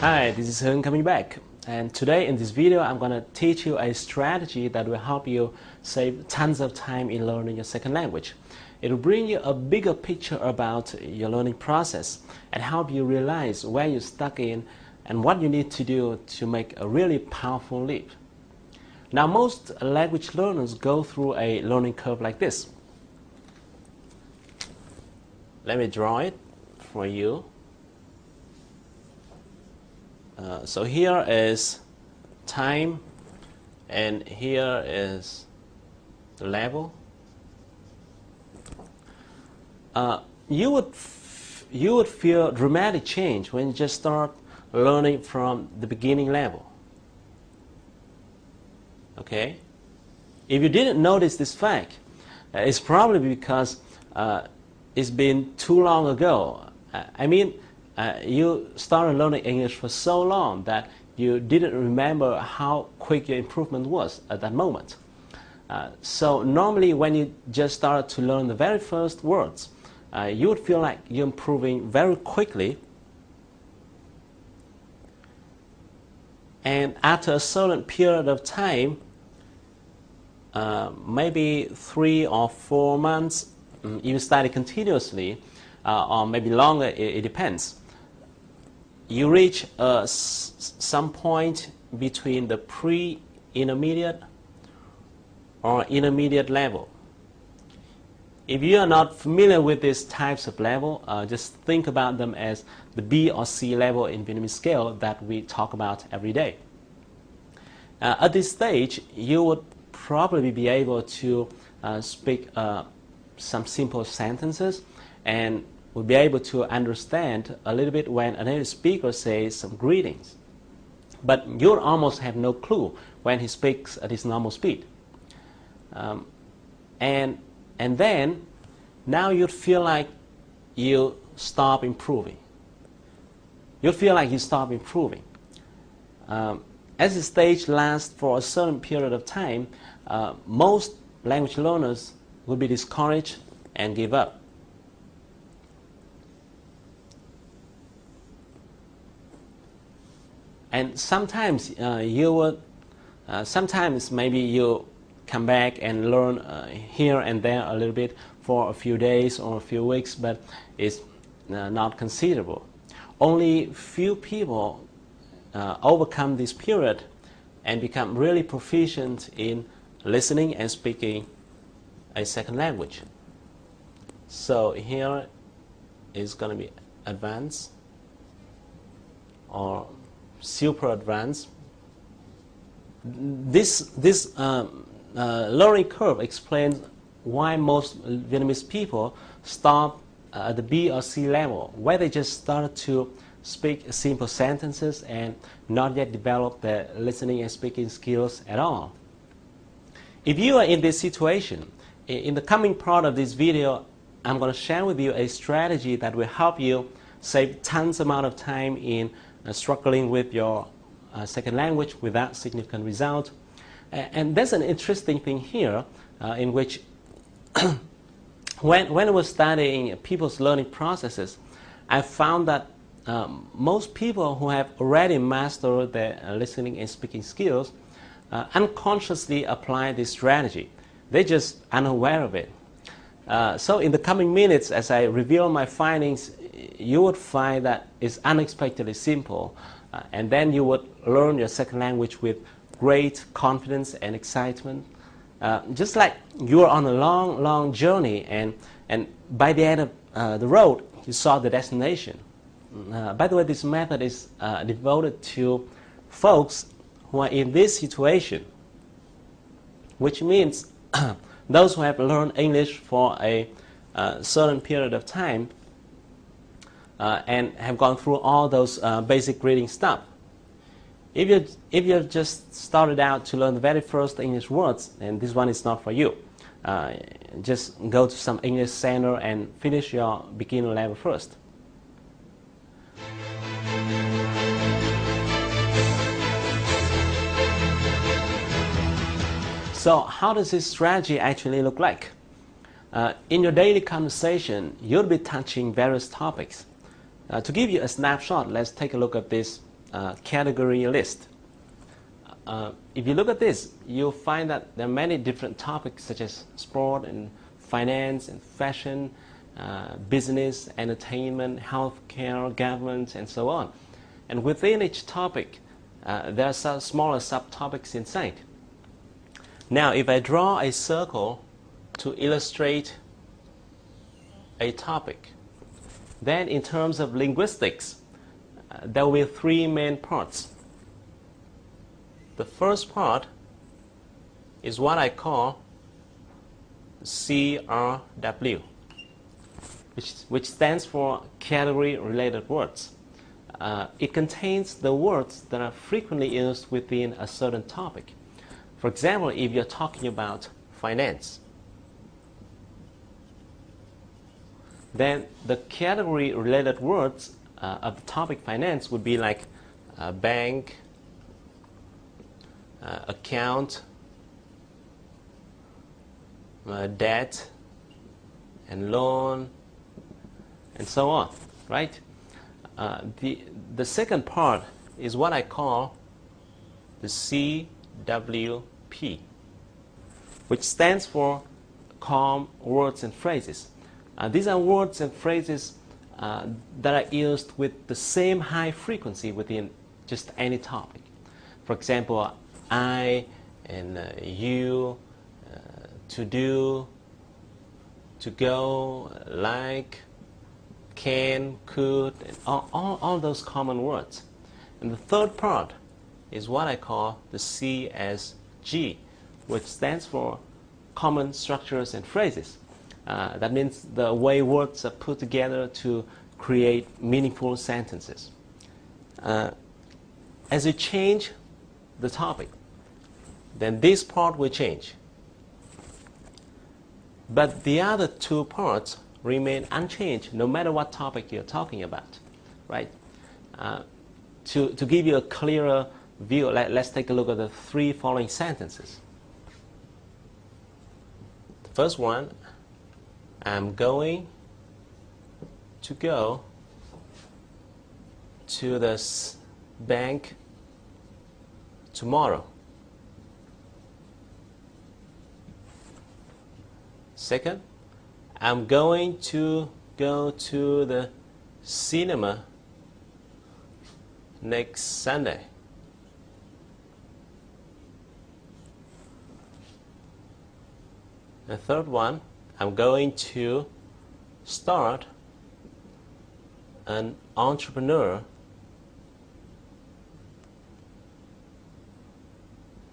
Hi, this is Hưng coming back, and today in this video I'm going to teach you a strategy that will help you save tons of time in learning your second language. It will bring you a bigger picture about your learning process and help you realize where you're stuck in and what you need to do to make a really powerful leap. Now, most language learners go through a learning curve like this. Let me draw it for you. So here is time, and here is the level. You would feel dramatic change when you just start learning from the beginning level. Okay? If you didn't notice this fact, it's probably because it's been too long ago. You started learning English for so long that you didn't remember how quick your improvement was at that moment. So normally when you just started to learn the very first words, you would feel like you're improving very quickly. And after a certain period of time, maybe 3 or 4 months, you study continuously, or maybe longer, it depends. You reach some point between the pre-intermediate or intermediate level. If you are not familiar with these types of level, just think about them as the B or C level in Vietnamese scale that we talk about every day. At this stage, you would probably be able to speak some simple sentences and will be able to understand a little bit when a native speaker says some greetings. But you'll almost have no clue when he speaks at his normal speed. And then, now you'd feel like you stop improving. You'll feel like you stop improving. As the stage lasts for a certain period of time, most language learners will be discouraged and give up. And sometimes sometimes maybe you come back and learn here and there a little bit for a few days or a few weeks, but it's not considerable. Only few people overcome this period and become really proficient in listening and speaking a second language. So here is going to be advanced or super advanced. This learning curve explains why most Vietnamese people stop at the B or C level, where they just started to speak simple sentences and not yet develop their listening and speaking skills at all. If you are in this situation, in the coming part of this video, I'm going to share with you a strategy that will help you save tons amount of time in struggling with your second language without significant result. And there's an interesting thing here in which when I was studying people's learning processes, I found that most people who have already mastered their listening and speaking skills unconsciously apply this strategy. They're just unaware of it. So in the coming minutes, as I reveal my findings, you would find that it's unexpectedly simple, and then you would learn your second language with great confidence and excitement, just like you're on a long journey, and by the end of the road you saw the destination. By the way, this method is devoted to folks who are in this situation, which means those who have learned English for a certain period of time and have gone through all those basic reading stuff. If you just started out to learn the very first English words, then this one is not for you. Just go to some English center and finish your beginner level first. So how does this strategy actually look like? In your daily conversation, you'll be touching various topics. To give you a snapshot, let's take a look at this category list. If you look at this, you'll find that there are many different topics such as sport and finance and fashion, business, entertainment, healthcare, government, and so on. And within each topic, there are some smaller subtopics inside. Now, if I draw a circle to illustrate a topic, then in terms of linguistics, there will be three main parts. The first part is what I call CRW, which stands for category-related words. It contains the words that are frequently used within a certain topic. For example, if you're talking about finance, then the category-related words of the topic finance would be like bank, account, debt, and loan, and so on, right? The second part is what I call the CWP, which stands for common words and phrases. These are words and phrases that are used with the same high frequency within just any topic. For example, I and you, to do, to go, like, can, could, and all those common words. And the third part is what I call the CSG, which stands for common structures and phrases. That means the way words are put together to create meaningful sentences. As you change the topic, then this part will change. But the other two parts remain unchanged no matter what topic you're talking about, right? To give you a clearer view, let's take a look at the three following sentences. The first one, I'm going to go to the bank tomorrow. Second, I'm going to go to the cinema next Sunday. The third one, I'm going to start an entrepreneur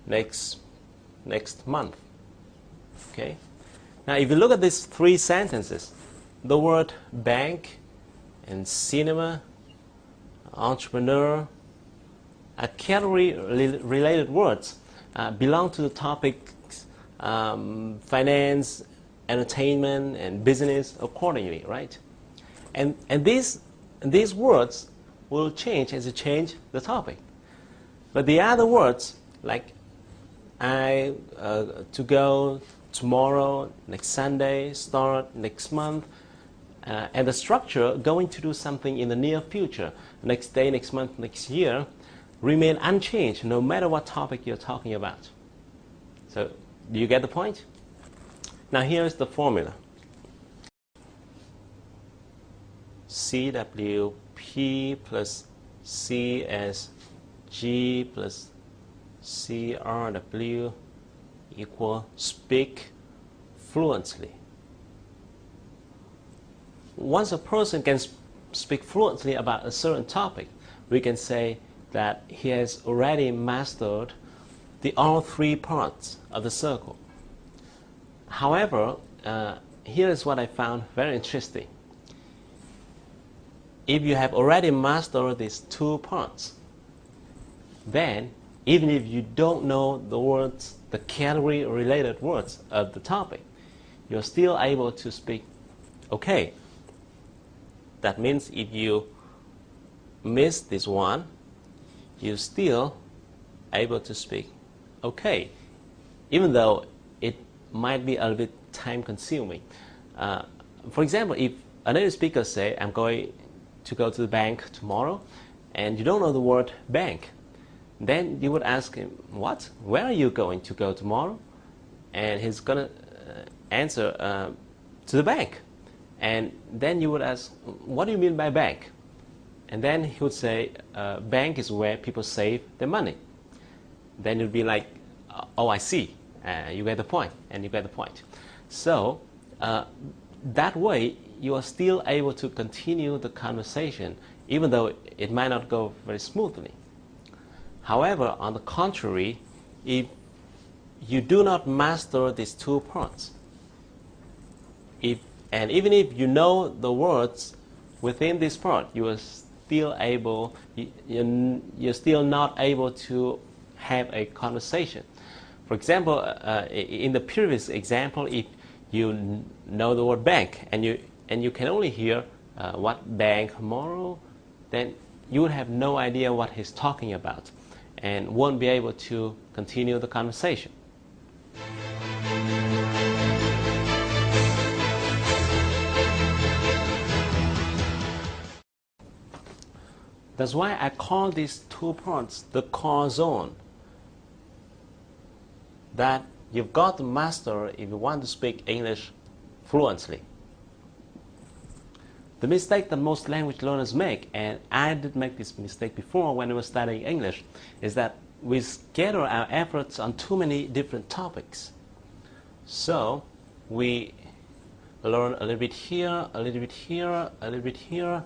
next month. Okay. Now, if you look at these three sentences, the word bank and cinema, entrepreneur, are category-related words, belong to the topics finance, entertainment, and business accordingly, right? And these words will change as you change the topic. But the other words, like to go tomorrow, next Sunday, start next month, and the structure, going to do something in the near future, next day, next month, next year, remain unchanged no matter what topic you're talking about. So, do you get the point? Now here's the formula. CWP plus CSG plus CRW equal speak fluently. Once a person can speak fluently about a certain topic, we can say that he has already mastered all three parts of the circle. However, here is what I found very interesting. If you have already mastered these two parts, then even if you don't know the words, the category-related words of the topic, you're still able to speak okay. That means if you miss this one, you're still able to speak okay, even though it might be a little bit time-consuming. For example, if a native speaker say, I'm going to go to the bank tomorrow, and you don't know the word bank, then you would ask him, what? Where are you going to go tomorrow? And he's going to answer, to the bank. And then you would ask, what do you mean by bank? And then he would say, bank is where people save their money. Then you'd be like, oh, I see. You get the point, and you get the point. So that way, you are still able to continue the conversation, even though it might not go very smoothly. However, on the contrary, if you do not master these two parts, and even if you know the words within this part, you are still able, you're still not able to have a conversation. For example, in the previous example, if you know the word bank and you can only hear what bank tomorrow, then you would have no idea what he's talking about and won't be able to continue the conversation. That's why I call these two parts the core zone that you've got to master if you want to speak English fluently. The mistake that most language learners make, and I did make this mistake before when I was studying English, is that we scatter our efforts on too many different topics. So we learn a little bit here, a little bit here, a little bit here,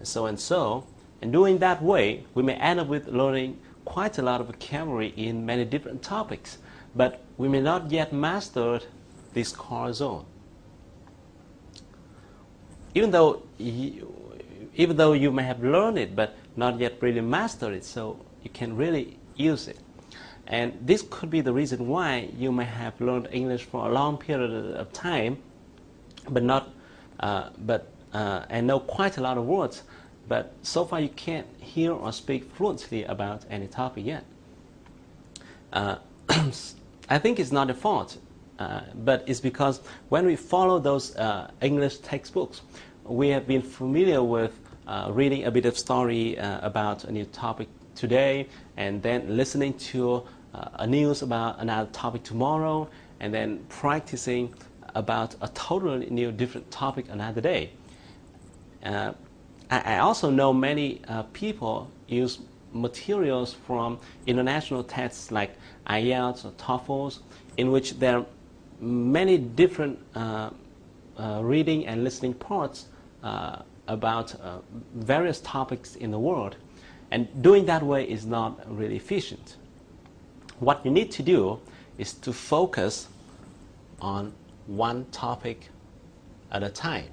so and so. And doing that way, we may end up with learning quite a lot of vocabulary in many different topics, but we may not yet master this core zone. Even though you may have learned it, but not yet really mastered it, so you can really use it. And this could be the reason why you may have learned English for a long period of time, but and know quite a lot of words, but so far you can't hear or speak fluently about any topic yet. I think it's not a fault, but it's because when we follow those English textbooks, we have been familiar with reading a bit of story about a new topic today, and then listening to a news about another topic tomorrow, and then practicing about a totally new different topic another day. I also know many people use materials from international tests like IELTS or TOEFL, in which there are many different reading and listening parts about various topics in the world. And doing that way is not really efficient. What you need to do is to focus on one topic at a time.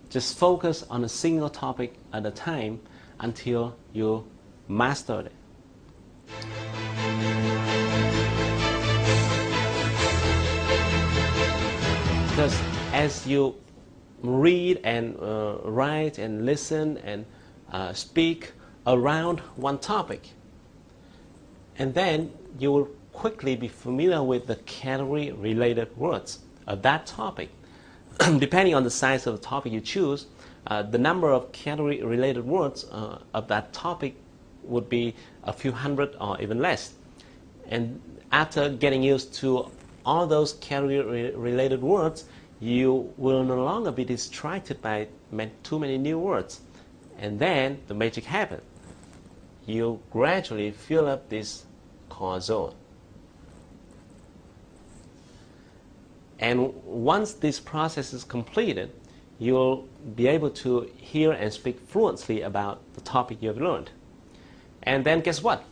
Just focus on a single topic at a time until you master it. Because as you read and write and listen and speak around one topic, and then you will quickly be familiar with the category-related words of that topic. Depending on the size of the topic you choose, the number of category-related words of that topic would be a few hundred or even less. And after getting used to all those category-related words, you will no longer be distracted by too many new words. And then the magic happens. You gradually fill up this core zone. And once this process is completed, you'll be able to hear and speak fluently about the topic you have learned. And then guess what?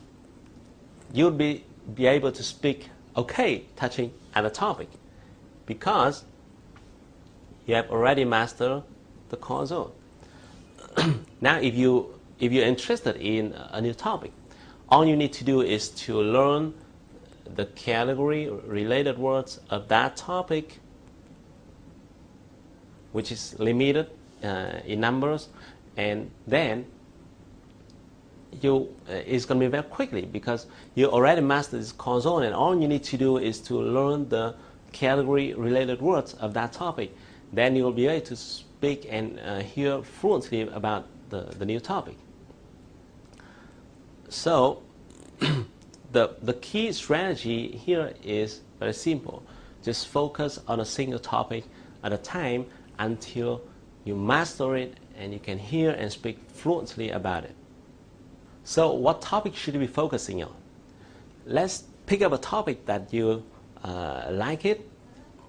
You'll be able to speak okay touching other topic, because you have already mastered the core zone. Now, if you're interested in a new topic, all you need to do is to learn the category-related words of that topic, which is limited in numbers, and then it's going to be very quickly, because you already mastered this core zone, and all you need to do is to learn the category-related words of that topic. Then you will be able to speak and hear fluently about the new topic. So the key strategy here is very simple. Just focus on a single topic at a time until you master it and you can hear and speak fluently about it. So what topic should you be focusing on? Let's pick up a topic that you like it,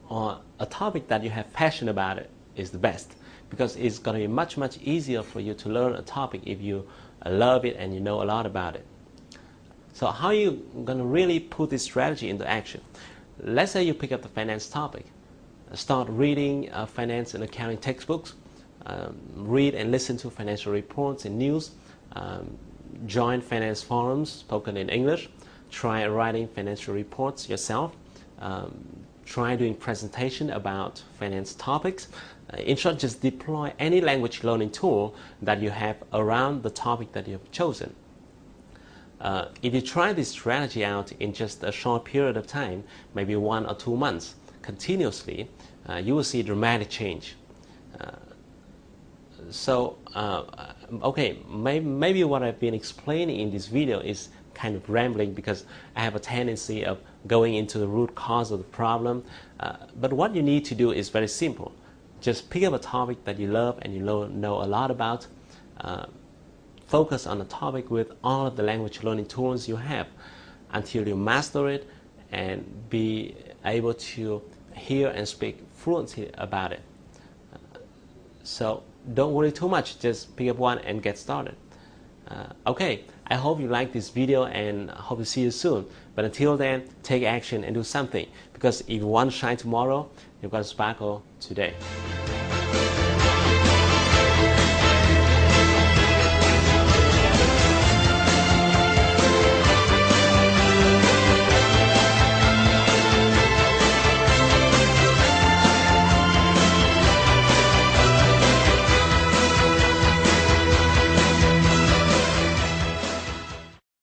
or a topic that you have passion about it is the best, because it's going to be much easier for you to learn a topic if you love it and you know a lot about it. So how are you going to really put this strategy into action? Let's say you pick up the finance topic. Start reading finance and accounting textbooks. Read and listen to financial reports and news. Join finance forums spoken in English. Try writing financial reports yourself. Try doing presentation about finance topics. In short, just deploy any language learning tool that you have around the topic that you have chosen. If you try this strategy out in just a short period of time, maybe 1 or 2 months, continuously, you will see a dramatic change. Okay, maybe what I've been explaining in this video is kind of rambling because I have a tendency of going into the root cause of the problem. But what you need to do is very simple. Just pick up a topic that you love and you know a lot about. Focus on the topic with all of the language learning tools you have until you master it and be able to hear and speak fluently about it. So don't worry too much, just pick up one and get started. Okay, I hope you like this video and hope to see you soon. But until then, take action and do something, because if you want to shine tomorrow, you've got to sparkle today.